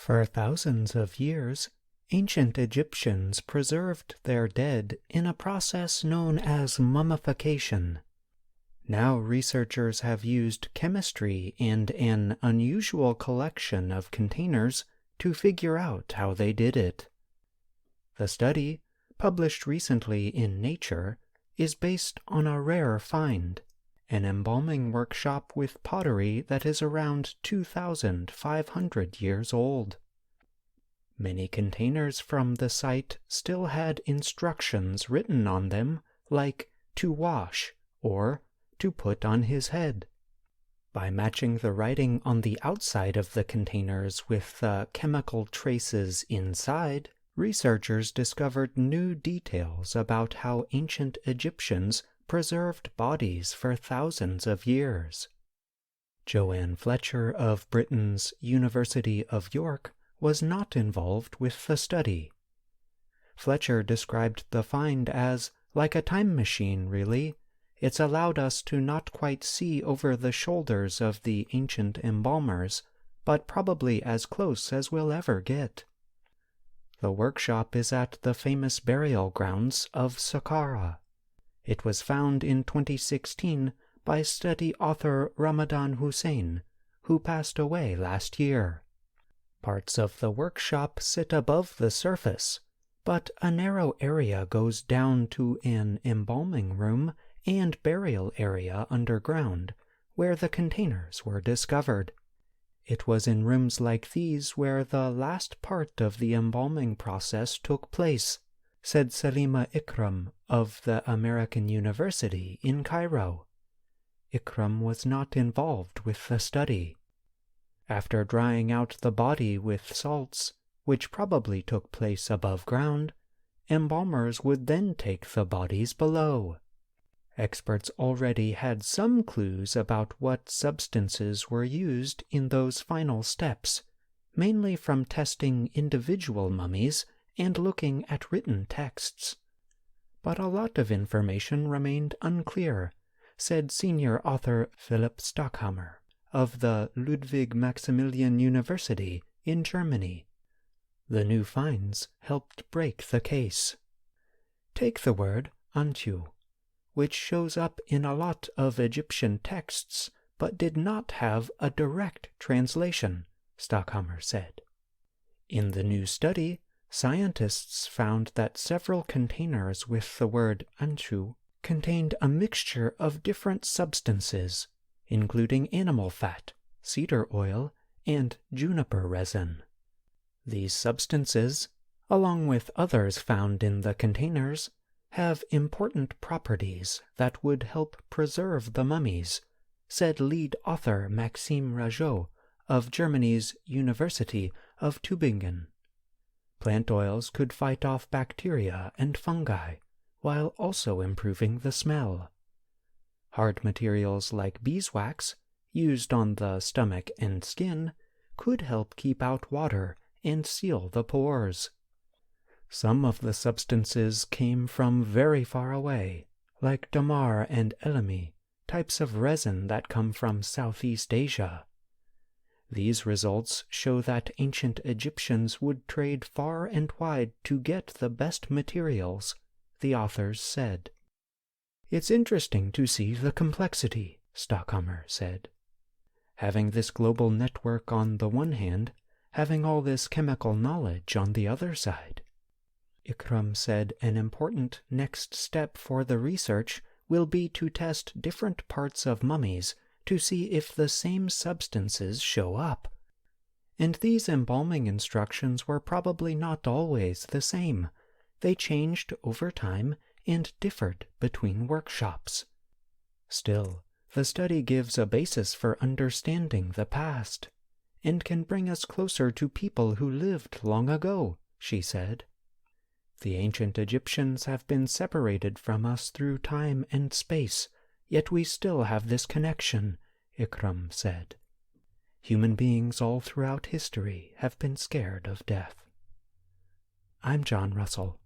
For thousands of years, ancient Egyptians preserved their dead in a process known as mummification. Now researchers have used chemistry and an unusual collection of containers to figure out how they did it. The study, published recently in Nature, is based on a rare find, an embalming workshop with pottery that is around 2,500 years old. Many containers from the site still had instructions written on them, like to wash or to put on his head. By matching the writing on the outside of the containers with the chemical traces inside, researchers discovered new details about how ancient Egyptians preserved bodies for thousands of years. Joanne Fletcher of Britain's University of York was not involved with the study. Fletcher described the find as like a time machine, really. It's allowed us to not quite see over the shoulders of the ancient embalmers, but probably as close as we'll ever get. The workshop is at the famous burial grounds of Saqqara. It was found in 2016 by study author Ramadan Hussein, who passed away last year. Parts of the workshop sit above the surface, but a narrow area goes down to an embalming room and burial area underground, where the containers were discovered. It was in rooms like these where the last part of the embalming process took place, said Salima Ikram of the American University in Cairo. Ikram was not involved with the study. After drying out the body with salts, which probably took place above ground, embalmers would then take the bodies below. Experts already had some clues about what substances were used in those final steps, mainly from testing individual mummies and looking at written texts. But a lot of information remained unclear, said senior author Philipp Stockhammer of the Ludwig Maximilian University in Germany. The new finds helped break the case. Take the word antu, which shows up in a lot of Egyptian texts but did not have a direct translation, Stockhammer said. In the new study, scientists found that several containers with the word antu contained a mixture of different substances, including animal fat, cedar oil, and juniper resin. These substances, along with others found in the containers, have important properties that would help preserve the mummies, said lead author Maxime Rageau of Germany's University of Tübingen. Plant oils could fight off bacteria and fungi, while also improving the smell. Hard materials like beeswax, used on the stomach and skin, could help keep out water and seal the pores. Some of the substances came from very far away, like damar and elemi, types of resin that come from Southeast Asia. These results show that ancient Egyptians would trade far and wide to get the best materials, the authors said. It's interesting to see the complexity, Stockhammer said. Having this global network on the one hand, having all this chemical knowledge on the other side. Ikram said an important next step for the research will be to test different parts of mummies to see if the same substances show up. And these embalming instructions were probably not always the same. They changed over time and differed between workshops. Still, the study gives a basis for understanding the past, and can bring us closer to people who lived long ago, she said. The ancient Egyptians have been separated from us through time and space, yet we still have this connection, Ikram said. Human beings all throughout history have been scared of death. I'm John Russell.